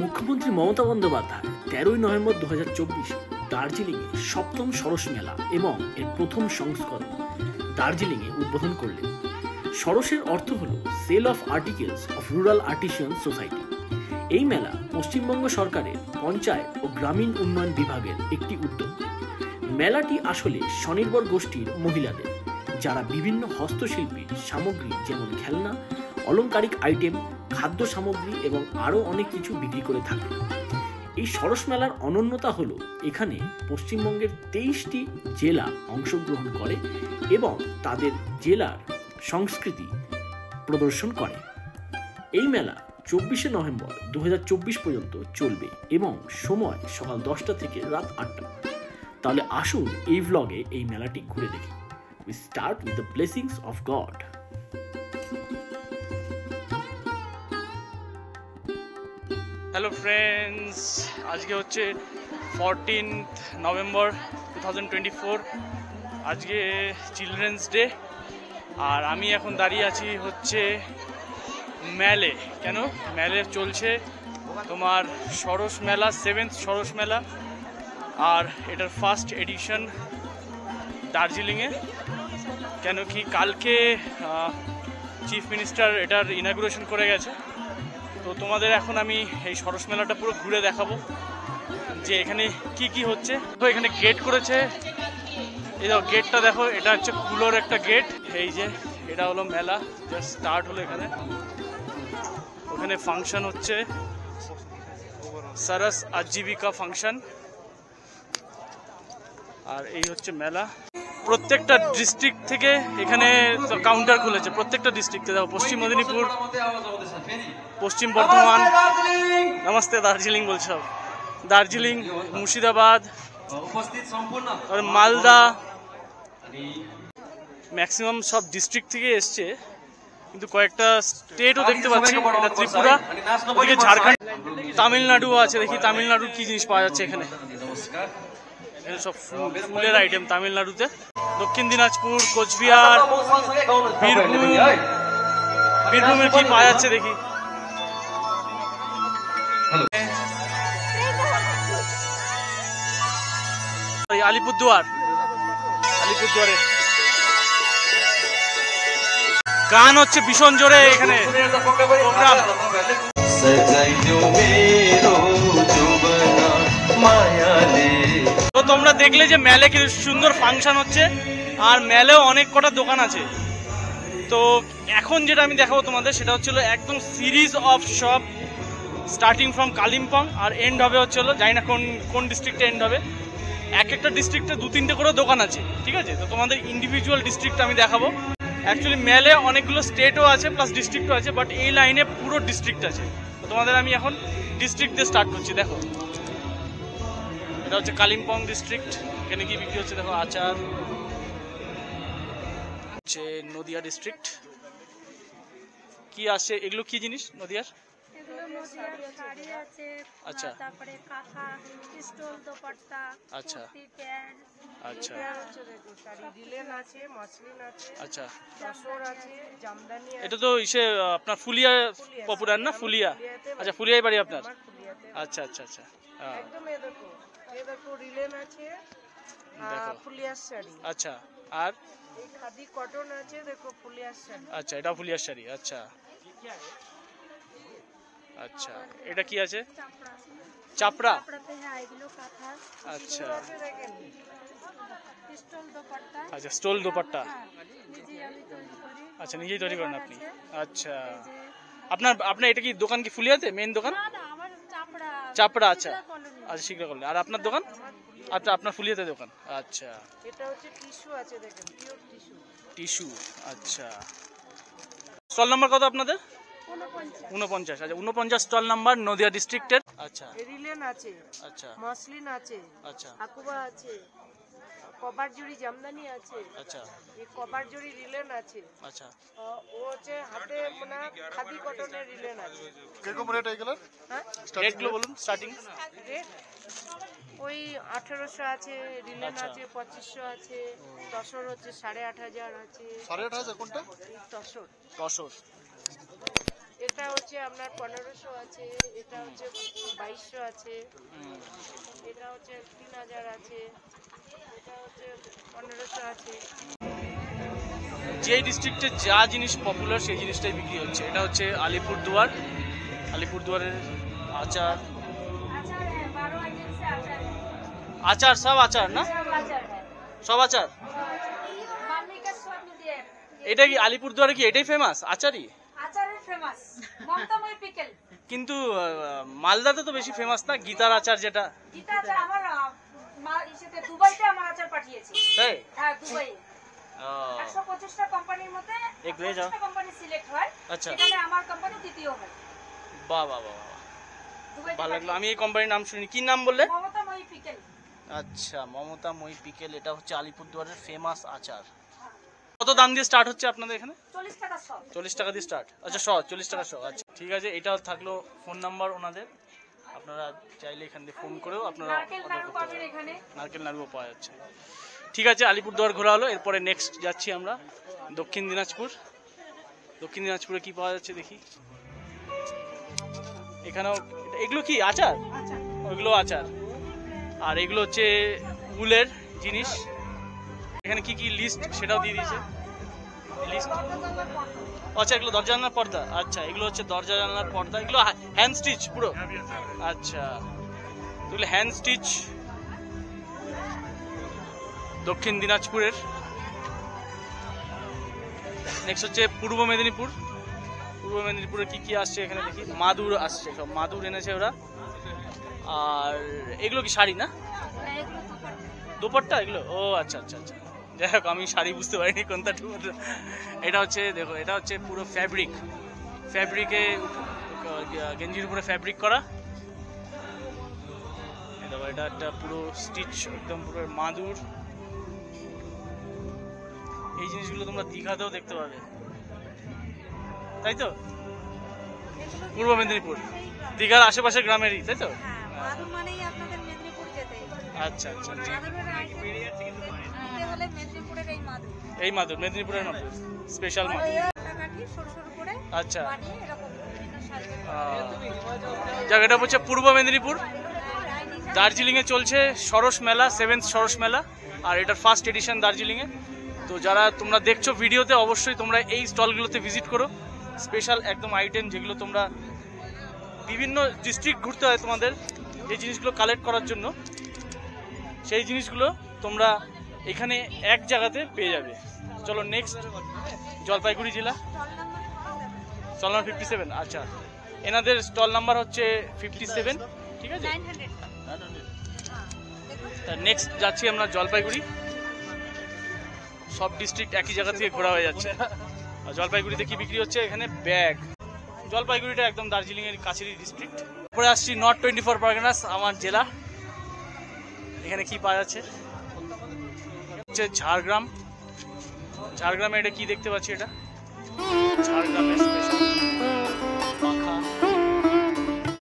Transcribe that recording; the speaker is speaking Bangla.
মুখ্যমন্ত্রী মমতা বন্দ্যোপাধ্যায় 13ই নভেম্বর 2024 দার্জিলিংয়ে সপ্তম সরস মেলা এবং এর প্রথম সংস্করণ দার্জিলিংয়ে উদ্বোধন করলেন। সরসের অর্থ হল sale of articles of rural artisan society. এই মেলা পশ্চিমবঙ্গ সরকারের পঞ্চায়েত ও গ্রামীণ উন্নয়ন বিভাগের একটি উদ্যোগ। মেলাটি আসলে স্বনির্ভর গোষ্ঠীর মহিলাদের, যারা বিভিন্ন হস্তশিল্পী সামগ্রী যেমন খেলনা, অলংকারিক আইটেম, খাদ্য সামগ্রী এবং আরও অনেক কিছু বিক্রি করে থাকে। এই সরস মেলার অনন্যতা হলো এখানে পশ্চিমবঙ্গের 23টি জেলা অংশগ্রহণ করে এবং তাদের জেলার সংস্কৃতি প্রদর্শন করে। এই মেলা 24শে নভেম্বর 2024 পর্যন্ত চলবে এবং সময় সকাল 10টা থেকে রাত 8টা। তাহলে আসুন এই ভ্লগে এই মেলাটি ঘুরে দেখি। We start with the blessings of God. Hello friends, আজকে হচ্ছে 14th নভেম্বর 2024। আজকে চিলড্রেন্স ডে, আর আমি এখন দাঁড়িয়ে আছি হচ্ছে মেলে। কেন মেলে চলছে তোমার সরস মেলা, 7th সরস মেলা, আর এটার ফার্স্ট এডিশন দার্জিলিংয়ে। কেন কি কালকে চিফ মিনিস্টার এটার ইনাগুরেশন করে গেছে। তো তোমাদের এখন আমি এই সরস মেলাটা পুরো ঘুরে দেখাবো যে এখানে কি কি হচ্ছে। তো এখানে গেট করেছে, এই দেখো গেটটা দেখো, এটা হচ্ছে কুলোর একটা গেট। এই যে এটা হলো মেলা, জাস্ট স্টার্ট হলো। ওখানে ফাংশন হচ্ছে, সরস আজীবিকা ফাংশন। আর এই হচ্ছে মেলা। প্রত্যেকটা ডিস্ট্রিক্ট থেকে এখানে কাউন্টার খুলেছে, প্রত্যেকটা ডিস্ট্রিক্টে। দেখো পশ্চিম মেদিনীপুর, পশ্চিম বর্ধমান, নমস্তে দার্জিলিং বলছো, দার্জিলিং, মুর্শিদাবাদ, মালদা, ম্যাক্সিমাম সব ডিস্ট্রিক্ট থেকে এসছে। কিন্তু কয়েকটা স্টেটও দেখতে পাচ্ছি, এটা ত্রিপুরা, ওদিকে ঝাড়খণ্ড, তামিলনাড়ু আছে। দেখি তামিলনাড়ুর কি জিনিস পাওয়া যাচ্ছে এখানে। সব ফুলের আইটেম তামিলনাড়ুতে। দক্ষিণ দিনাজপুর, কোচবিহার, বীরভূমের কি পাওয়া যাচ্ছে দেখি। আলিপুরদুয়ারে গান হচ্ছে ভীষণ জোরে এখানে প্রোগ্রাম। তো তোমরা দেখলে যে মেলে কি সুন্দর ফাংশন হচ্ছে, আর মেলেও অনেক কটা দোকান আছে। তো এখন যেটা আমি দেখাবো তোমাদের সেটা হচ্ছিল একদম series of shop, starting from Kalimpong, আর এন্ড হবে হচ্ছিল, জানি না কোন ডিস্ট্রিক্টে এন্ড হবে। এক একটা ডিস্ট্রিক্টে 2-3টে করে দোকান আছে, ঠিক আছে। তো তোমাদের ইন্ডিভিজুয়াল ডিস্ট্রিক্ট আমি দেখাবো। অ্যাকচুয়ালি মেলে অনেকগুলো স্টেটও আছে প্লাস ডিস্ট্রিক্টও আছে, বাট এই লাইনে পুরো ডিস্ট্রিক্ট আছে। তো তোমাদের আমি এখন ডিস্ট্রিক্ট দিয়ে স্টার্ট করছি। দেখো এটা হচ্ছে কালিম্পং ডিস্ট্রিক্ট। এখানে কি বিক্রি হচ্ছে দেখো, আচার। হচ্ছে নদিয়া ডিস্ট্রিক্ট। কি আসছে এগুলো, কি জিনিস নদিয়ার? আচ্ছা আচ্ছা আচ্ছা আচ্ছা। এটা তো ইসে আপনার ফুলিয়া পপুলার না, ফুলিয়া? আচ্ছা, ফুলিয়াই বাড়ি আপনার? আচ্ছা আচ্ছা আচ্ছা। আচ্ছা, আর আচ্ছা, এটা ফুলিয়ার শাড়ি। আচ্ছা আচ্ছা, এটা কি আছে? চাপড়া। আচ্ছা আচ্ছা, স্টোল দোপাট্টা। আচ্ছা, নিজেই তৈরি করেন আপনি? আচ্ছা, আপনার এটা কি দোকান কি ফুলিয়াতে মেইন দোকান? চাপড়া। আচ্ছা আচ্ছা, শিখরা করলে। আর আপনার দোকান? আচ্ছা, আপনার ফুলিয়াতে দোকান। আচ্ছা, এটা হচ্ছে টিস্যু আছে, দেখেন পিওর টিস্যু। টিস্যু। আচ্ছা, স্টল নাম্বার কত আপনাদের? 49। আচ্ছা, 49 স্টল নাম্বার, নদিয়া ডিস্ট্রিক্টের। আচ্ছা, রিলেন আছে, আচ্ছা মসলিন আছে, আচ্ছা আকুবা আছে, কভার জড়ি জামদানি আছে। আচ্ছা, এই কভার জড়ি রিলেন আছে। আচ্ছা, ও হচ্ছে হাতে মানে খাদি কটনের রিলেন আছে। কিরকম রেট এগুলো? হ্যাঁ, রেটগুলো বলুন স্টার্টিং। রেট ওই 1800 আছে, রিলেন আছে 2500 আছে, তসর হচ্ছে 8500 আছে। 8500 কোনটা? তসর। তসর। এটা হচ্ছে আপনার 1500 আছে, এটা হচ্ছে 2200 আছে, এটা হচ্ছে 3000 আছে, এটা হচ্ছে 1500 আছে। যে ডিস্ট্রিক্টে যা জিনিস পপুলার সেই জিনিসটাই বিক্রি হচ্ছে। এটা হচ্ছে আলিপুরদুয়ার, আলিপুরদুয়ারের আচার। আচার সব আচার না, সব আচার। এটা কি আলিপুরদুয়ারে কি এটাই ফেমাস আচারই? কিন্তু মালদাতে তো বেশি ফেমাস না গীতার আচার, যেটা দুবাইতে আমার আচার পাঠিয়েছি। তাই? হ্যাঁ, দুবাই 125টা কোম্পানির মধ্যে 125টা কোম্পানি সিলেক্ট হয়। আচ্ছা, এখানে আমার কোম্পানি দ্বিতীয় হয়। বাহ বাহ বাহ, দুবাইতে ভালো লাগলো। আমি এই কোম্পানির নাম শুনি। কি নাম বললে? মমতাময়ী পিকেল। আচ্ছা, মমতাময়ী পিকেল। এটা হচ্ছে আলিপুরদুয়ারের ফেমাস আচার। কত দাম দিয়ে স্টার্ট হচ্ছে আপনাদের এখানে? 40 টাকা শ। 40 টাকা দিয়ে স্টার্ট। আচ্ছা, 40 টাকা শ। আচ্ছা, ঠিক আছে। এটাও থাকলো ফোন নাম্বার ওনাদের, আপনারা চাইলে এখান থেকে ফোন করেও আপনারা নারকেল নাড়ু পাবেন এখানে। নারকেল নাড়ুও পাওয়া যাচ্ছে। ঠিক আছে, আলিপুরদুয়ার ঘোরা হলো। এরপরে নেক্সট যাচ্ছি আমরা দক্ষিণ দিনাজপুর। দক্ষিণ দিনাজপুরে কি পাওয়া যাচ্ছে দেখি। এখানেও এগুলো কি আচার? ওইগুলো আচার। আর এগুলো হচ্ছে উলের জিনিস। এখানে কি কি লিস্ট সেটাও দিয়ে দিয়েছে লিস্ট। আচ্ছা, এগুলো দরজা জানলার পর্দা। আচ্ছা, এগুলো হচ্ছে দরজা জানলার পর্দা। এগুলো হ্যান্ড স্টিচ পুরো? আচ্ছা, এগুলো হ্যান্ড স্টিচ দক্ষিণ দিনাজপুরের। নেক্সট হচ্ছে পূর্ব মেদিনীপুর। পূর্ব মেদিনীপুরে কি কি আসছে এখানে দেখি। মাদুর আসছে, সব মাদুর এনেছে ওরা। আর এগুলো কি শাড়ি না? দোপাট্টা এগুলো? ও আচ্ছা আচ্ছা আচ্ছা, যাই হোক, আমি শাড়ি বুঝতে পারিনি কোনটা। এটা হচ্ছে দেখো, এটা হচ্ছে পুরো ফ্যাব্রিক, ফ্যাব্রিকে গেঞ্জির উপরে ফ্যাব্রিক করা। দেখো, এটা একটা পুরো স্টিচ, একদম পুরো মাদুর। এই জিনিসগুলো তোমরা দীঘাতেও দেখতে পাবে, তাই তো? পূর্ব মেদিনীপুর দীঘার আশেপাশের গ্রামেরই, তাই তো? আচ্ছা আচ্ছা আচ্ছা, এই মাদুর মেদিনীপুরের মাদুর, স্পেশাল মাদুর। আচ্ছা, জায়গাটা হচ্ছে পূর্ব মেদিনীপুর। দার্জিলিংয়ে চলছে সরস মেলা, 7th সরস মেলা, আর এটার ফার্স্ট এডিশন দার্জিলিংয়ে। তো যারা তোমরা দেখছো ভিডিওতে, অবশ্যই তোমরা এই স্টলগুলোতে ভিজিট করো। স্পেশাল একদম আইটেম, যেগুলো তোমরা বিভিন্ন ডিস্ট্রিক্ট ঘুরতে হয় তোমাদের এই জিনিসগুলো কালেক্ট করার জন্য, সেই জিনিসগুলো তোমরা এখানে এক জায়গাতে পেয়ে যাবে। চলো নেক্সট, জলপাইগুড়ি জেলা, স্টল নাম্বার 57। আচ্ছা, এনাদের স্টল নাম্বার হচ্ছে 57, ঠিক আছে। নেক্সট যাচ্ছি আমরা জলপাইগুড়ি। সব ডিস্ট্রিক্ট একই জায়গা থেকে ঘোরা হয়ে যাচ্ছে। আর জলপাইগুড়িতে কি বিক্রি হচ্ছে? এখানে ব্যাগ। জলপাইগুড়িটা একদম দার্জিলিং এর কাছেরই ডিস্ট্রিক্ট। তারপরে আসছি নর্থ 24 পরগনাস, আমার জেলা। এখানে কি পাওয়া যাচ্ছে হচ্ছে ঝাড়গ্রাম। ঝাড়গ্রামে এটা কি দেখতে পাচ্ছি, এটা ঝাড়গ্রামের স্পেশাল